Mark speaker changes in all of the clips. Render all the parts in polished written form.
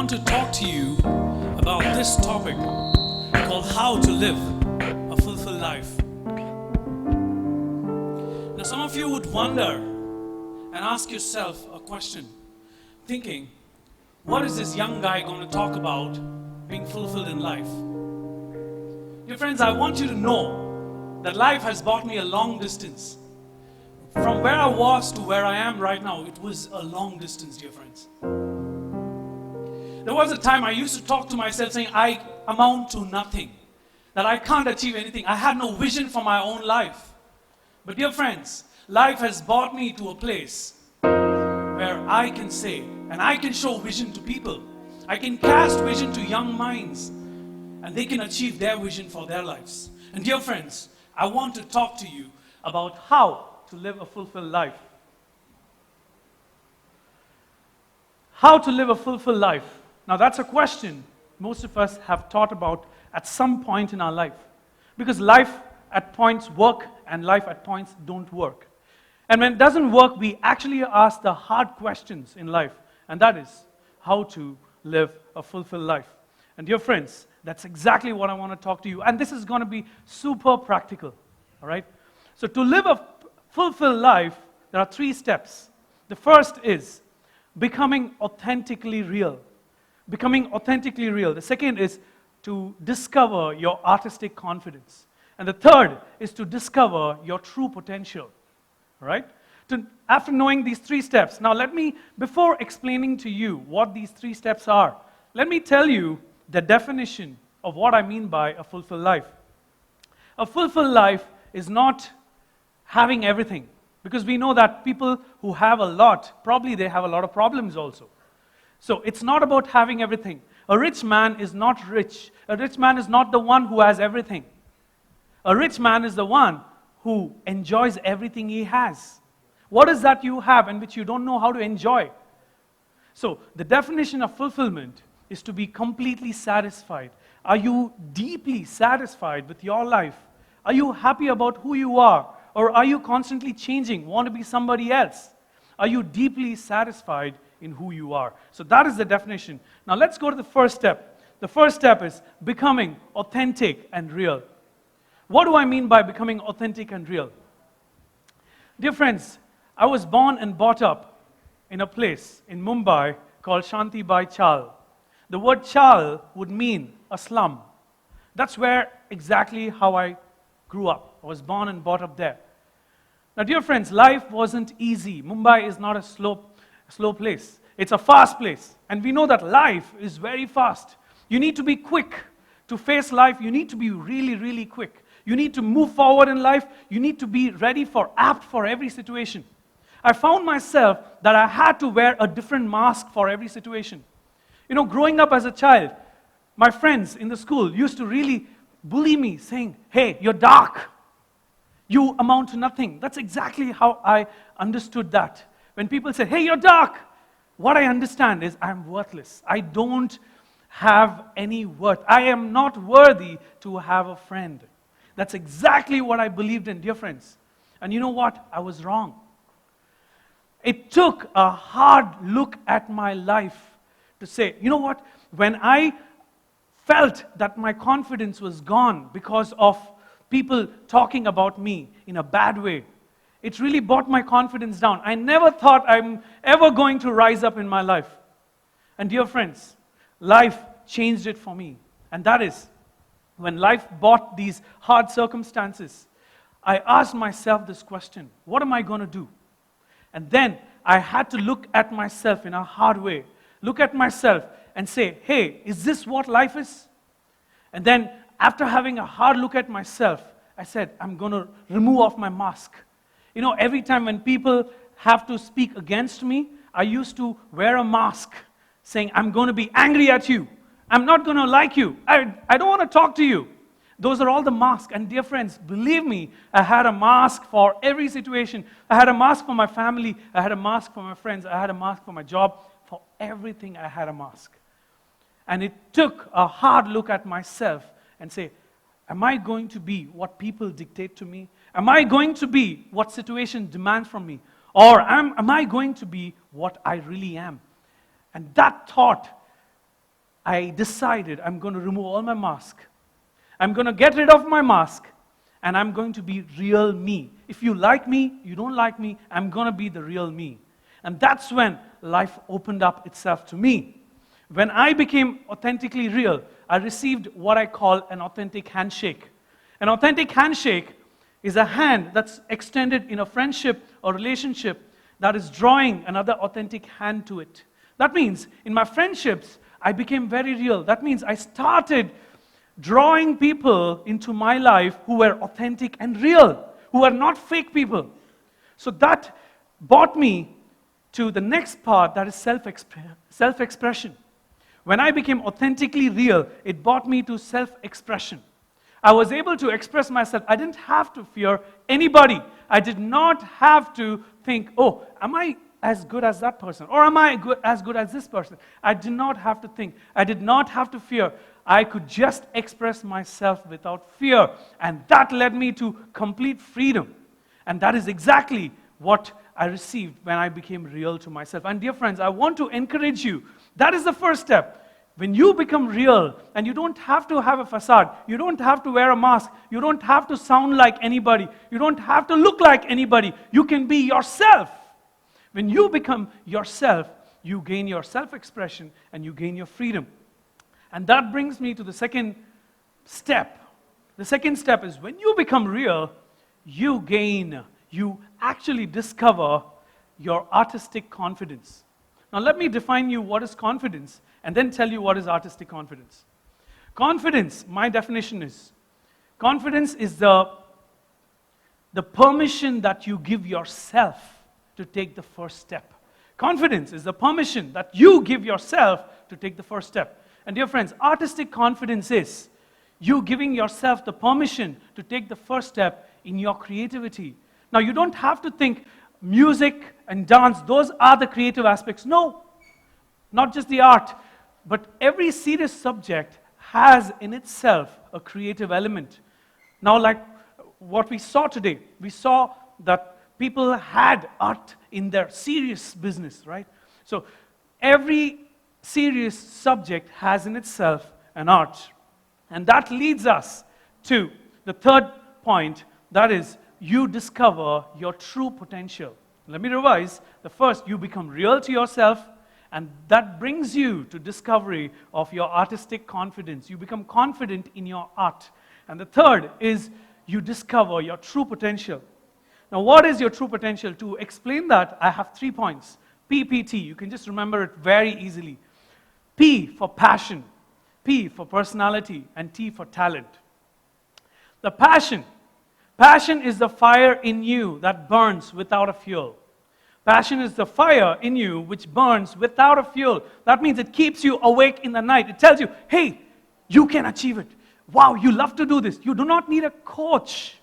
Speaker 1: want to talk to you about this topic called how to live a fulfilled life. Now, some of you would wonder and ask yourself a question, thinking, what is this young guy going to talk about being fulfilled in life? Dear friends, I want you to know that life has brought me a long distance. From where I was to where I am right now, it was a long distance, dear friends. There was a time I used to talk to myself saying, I amount to nothing, that I can't achieve anything. I had no vision for my own life. But dear friends, life has brought me to a place where I can say, and I can show vision to people. I can cast vision to young minds, and they can achieve their vision for their lives. And dear friends, I want to talk to you about how to live a fulfilled life. How to live a fulfilled life. Now that's a question most of us have thought about at some point in our life. Because life at points work and life at points don't work. And when it doesn't work, we actually ask the hard questions in life. And that is how to live a fulfilled life. And dear friends, that's exactly what I want to talk to you. And this is going to be super practical. All right? So to live a fulfilled life, there are 3 steps. The first is becoming authentically real. Becoming authentically real. The second is to discover your artistic confidence. And the third is to discover your true potential. All right? After knowing these 3 steps, now before explaining to you what these 3 steps are, let me tell you the definition of what I mean by a fulfilled life. A fulfilled life is not having everything. Because we know that people who have a lot, probably they have a lot of problems also. So it's not about having everything. A rich man is not rich. A rich man is not the one who has everything. A rich man is the one who enjoys everything he has. What is that you have and which you don't know how to enjoy? So the definition of fulfillment is to be completely satisfied. Are you deeply satisfied with your life? Are you happy about who you are? Or are you constantly changing, want to be somebody else? Are you deeply satisfied in who you are? So that is the definition. Now let's go to the first step. The first step is becoming authentic and real. What do I mean by becoming authentic and real? Dear friends, I was born and brought up in a place in Mumbai called Shanti Bai Chal. The word chal would mean a slum. That's where exactly how I grew up. I was born and brought up there. Now, dear friends, life wasn't easy. Mumbai is not a slow place. It's a fast place. And we know that life is very fast. You need to be quick to face life. You need to be really, really quick. You need to move forward in life. You need to be apt for every situation. I found myself that I had to wear a different mask for every situation. You know, growing up as a child, my friends in the school used to really bully me, saying, hey, you're dark. You amount to nothing. That's exactly how I understood that. When people say, hey, you're dark, what I understand is I'm worthless. I don't have any worth. I am not worthy to have a friend. That's exactly what I believed in, dear friends. And you know what? I was wrong. It took a hard look at my life to say, you know what? When I felt that my confidence was gone because of people talking about me in a bad way, it really brought my confidence down. I never thought I'm ever going to rise up in my life. And dear friends, life changed it for me. And that is, when life brought these hard circumstances, I asked myself this question, what am I going to do? And then I had to look at myself in a hard way. Look at myself and say, hey, is this what life is? And then after having a hard look at myself, I said, I'm going to remove off my mask. You know, every time when people have to speak against me, I used to wear a mask saying, I'm going to be angry at you. I'm not going to like you. I don't want to talk to you. Those are all the masks. And dear friends, believe me, I had a mask for every situation. I had a mask for my family. I had a mask for my friends. I had a mask for my job. For everything, I had a mask. And it took a hard look at myself and say, am I going to be what people dictate to me? Am I going to be what situation demands from me? Or am I going to be what I really am? And that thought I decided I'm going to remove all my mask. I'm going to get rid of my mask, and I'm going to be real me. If you like me, you don't like me, I'm going to be the real me. And that's when life opened up itself to me. When I became authentically real, I received what I call an authentic handshake. An authentic handshake is a hand that's extended in a friendship or relationship that is drawing another authentic hand to it. That means in my friendships, I became very real. That means I started drawing people into my life who were authentic and real, who are not fake people. So that brought me to the next part, that is self-expression. When I became authentically real, it brought me to self-expression. I was able to express myself. I didn't have to fear anybody. I did not have to think, oh, am I as good as that person? Or am I as good as this person? I did not have to think. I did not have to fear. I could just express myself without fear. And that led me to complete freedom. And that is exactly what I received when I became real to myself. And dear friends, I want to encourage you. That is the first step. When you become real, and you don't have to have a facade, you don't have to wear a mask, you don't have to sound like anybody, you don't have to look like anybody, you can be yourself. When you become yourself, you gain your self-expression and you gain your freedom. And that brings me to the second step. The second step is when you become real, you actually discover your artistic confidence. Now let me define you what is confidence and then tell you what is artistic confidence. Confidence, my definition is, confidence is the permission that you give yourself to take the first step. Confidence is the permission that you give yourself to take the first step. And dear friends, artistic confidence is you giving yourself the permission to take the first step in your creativity. Now you don't have to think music and dance, those are the creative aspects. No, not just the art, but every serious subject has in itself a creative element. Now like what we saw today, we saw that people had art in their serious business, right? So every serious subject has in itself an art. And that leads us to the third point, that is, you discover your true potential. Let me revise. The first, you become real to yourself, and that brings you to discovery of your artistic confidence. You become confident in your art. And the third is you discover your true potential. Now, what is your true potential? To explain that, I have 3 points. PPT, you can just remember it very easily. P for passion, P for personality, and T for talent. The passion. Passion is the fire in you that burns without a fuel. Passion is the fire in you which burns without a fuel. That means it keeps you awake in the night. It tells you, hey, you can achieve it. Wow, you love to do this. You do not need a coach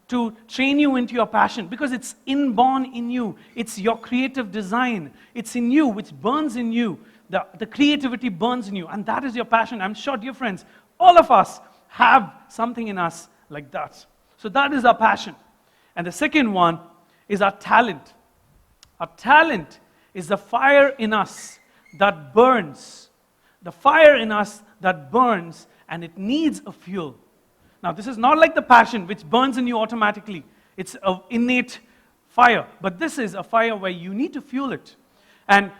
Speaker 1: to train you into your passion because it's inborn in you. It's your creative design. It's in you, which burns in you. The creativity burns in you, and that is your passion. I'm sure, dear friends, all of us have something in us like that. So that is our passion. And the second one is our talent. Our talent is the fire in us that burns. The fire in us that burns, and it needs a fuel. Now, this is not like the passion which burns in you automatically. It's an innate fire. But this is a fire where you need to fuel it. And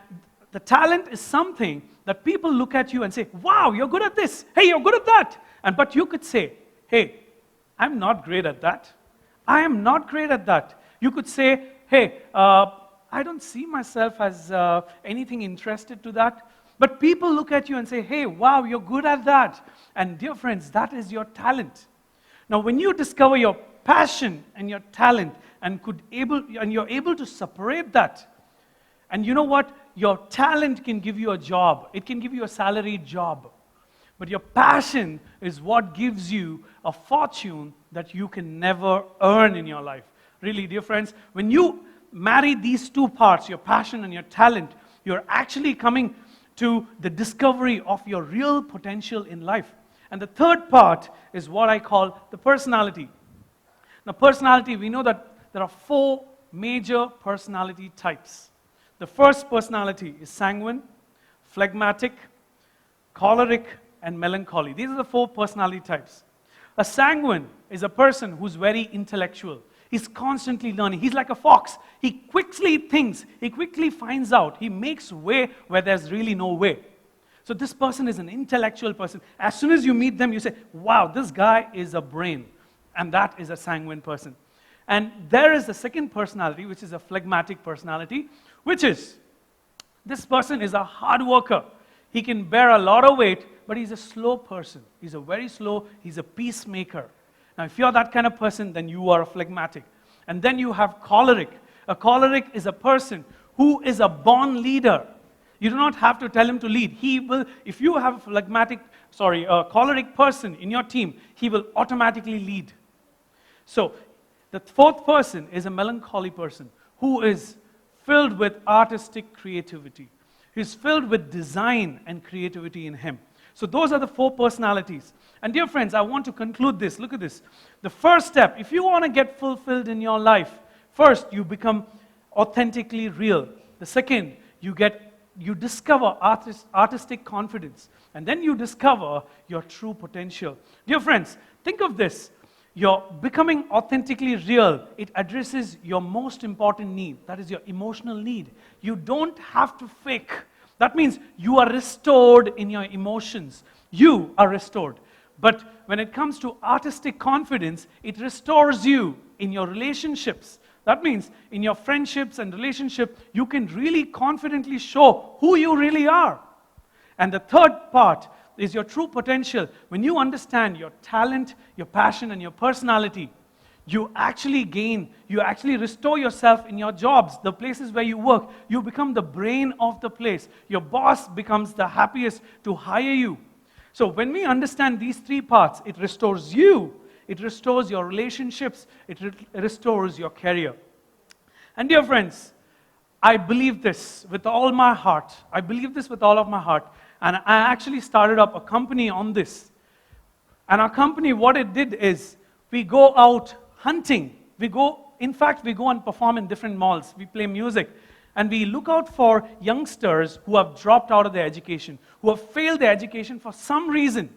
Speaker 1: the talent is something that people look at you and say, wow, you're good at this. Hey, you're good at that. But you could say, hey, I'm not great at that. I am not great at that. You could say, hey, I don't see myself as anything interested to that. But people look at you and say, hey, wow, you're good at that. And dear friends, that is your talent. Now, when you discover your passion and your talent and you're able to separate that, and you know what? Your talent can give you a job. It can give you a salaried job. But your passion is what gives you a fortune that you can never earn in your life. Really, dear friends, when you marry these two parts, your passion and your talent, you're actually coming to the discovery of your real potential in life. And the third part is what I call the personality. Now, personality, we know that there are 4 major personality types. The first personality is sanguine, phlegmatic, choleric, and melancholy. These are the 4 personality types. A sanguine is a person who's very intellectual. He's constantly learning. He's like a fox. He quickly thinks. He quickly finds out. He makes way where there's really no way. So this person is an intellectual person. As soon as you meet them, you say, wow, this guy is a brain. And that is a sanguine person. And there is the second personality, which is a phlegmatic personality, which is, this person is a hard worker. He can bear a lot of weight, but he's a slow person. He's a very slow, he's a peacemaker. Now, if you're that kind of person, then you are a phlegmatic. And then you have choleric. A choleric is a person who is a born leader. You do not have to tell him to lead. He will, if you have a choleric person in your team, he will automatically lead. So, the 4th person is a melancholy person who is filled with artistic creativity. He's filled with design and creativity in him. So those are the 4 personalities. And dear friends, I want to conclude this. Look at this. The first step, if you want to get fulfilled in your life, first, you become authentically real. The second, you discover artistic confidence. And then you discover your true potential. Dear friends, think of this. You're becoming authentically real. It addresses your most important need. That is your emotional need. You don't have to fake. That means you are restored in your emotions. You are restored. But when it comes to artistic confidence, it restores you in your relationships. That means in your friendships and relationships, you can really confidently show who you really are. And the third part is your true potential. When you understand your talent, your passion, and your personality, you actually restore yourself in your jobs, the places where you work. You become the brain of the place. Your boss becomes the happiest to hire you. So when we understand these 3 parts, it restores you, it restores your relationships, it restores your career. And dear friends, I believe this with all my heart. I believe this with all of my heart. And I actually started up a company on this. And our company, what it did is, we go out hunting. We go and perform in different malls. We play music. And we look out for youngsters who have dropped out of their education, who have failed their education for some reason.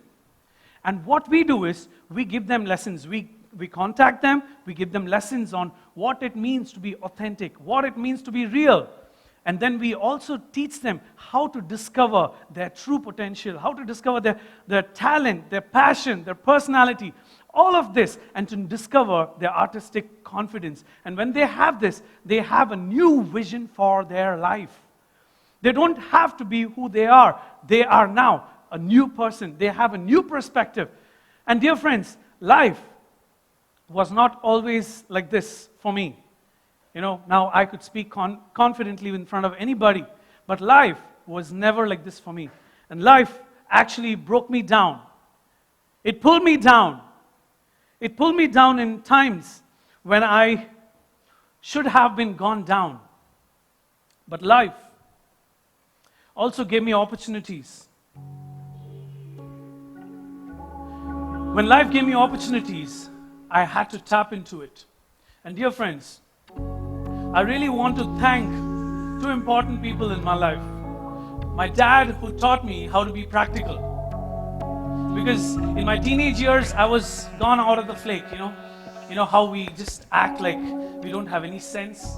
Speaker 1: And what we do is, we give them lessons. We contact them, we give them lessons on what it means to be authentic, what it means to be real. And then we also teach them how to discover their true potential, how to discover their talent, their passion, their personality, all of this, and to discover their artistic confidence. And when they have this, they have a new vision for their life. They don't have to be who they are. They are now a new person. They have a new perspective. And dear friends, life was not always like this for me. Now I could speak confidently in front of anybody, but life was never like this for me. And life actually broke me down. It pulled me down. It pulled me down in times when I should have been gone down. But life also gave me opportunities. When life gave me opportunities, I had to tap into it. And dear friends, I really want to thank 2 important people in my life. My dad, who taught me how to be practical. Because in my teenage years, I was gone out of the flake, You know how we just act like we don't have any sense?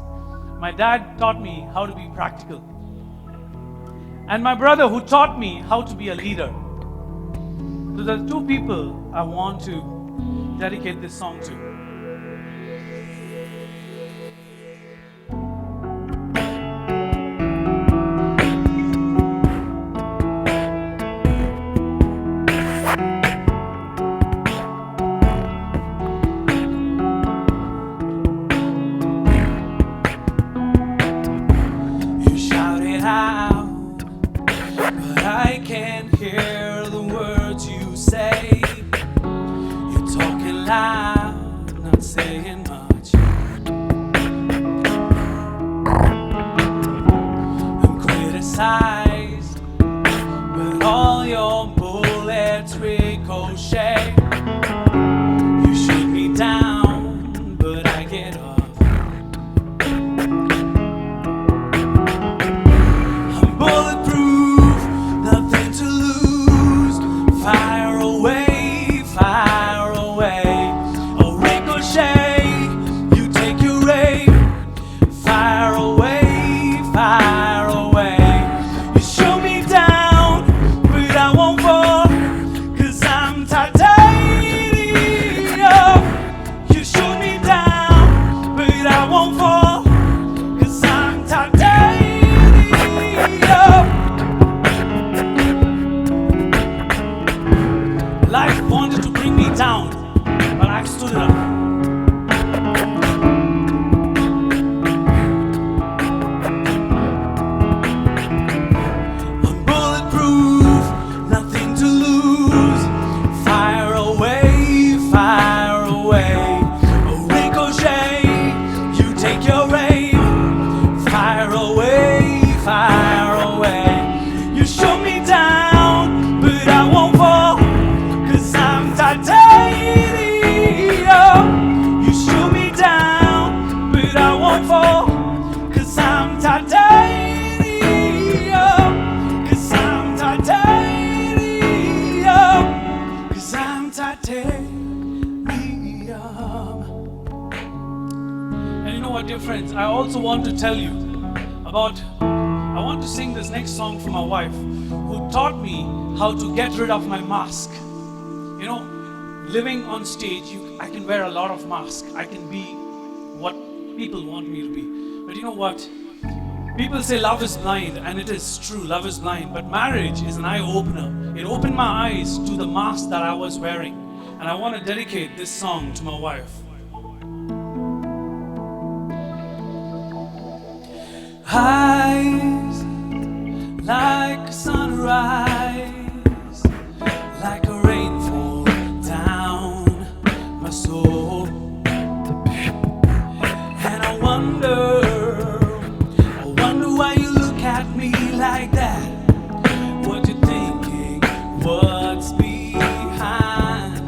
Speaker 1: My dad taught me how to be practical. And my brother, who taught me how to be a leader. So there are 2 people I want to dedicate this song to. But all your bullets ricochet. You shoot me down, but I get up. I'm bulletproof, nothing to lose. wake me up. And you know what, dear friends, I also want to tell you about, I want to sing this next song for my wife, who taught me how to get rid of my mask. You know, living on stage, I can wear a lot of masks. I can be what people want me to be. But you know what? People say love is blind, and it is true, love is blind. But marriage is an eye-opener. It opened my eyes to the mask that I was wearing. And I want to dedicate this song to my wife. Eyes like a sunrise, like a rainfall down my soul. And I wonder why you look at me like that. What you thinking? What's behind?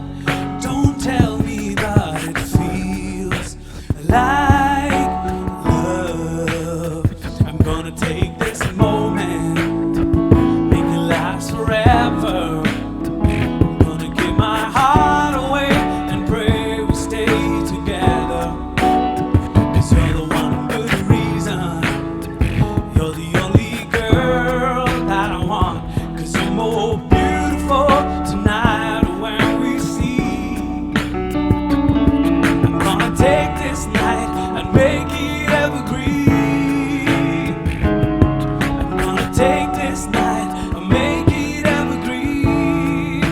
Speaker 1: Don't tell me that it feels like love. I'm gonna take this moment, make it last forever. I'm gonna give my heart away and pray we stay together. 'Cause you're the one good reason. You're the only girl that I want. 'Cause you're more beautiful tonight when we see. I'm gonna take this night and make it evergreen. I'm gonna take this night and make it evergreen.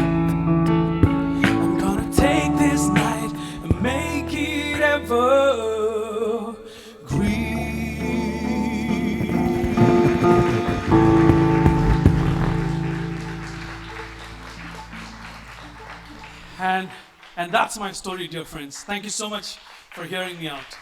Speaker 1: I'm gonna take this night and make it evergreen. And that's my story, dear friends. Thank you so much for hearing me out.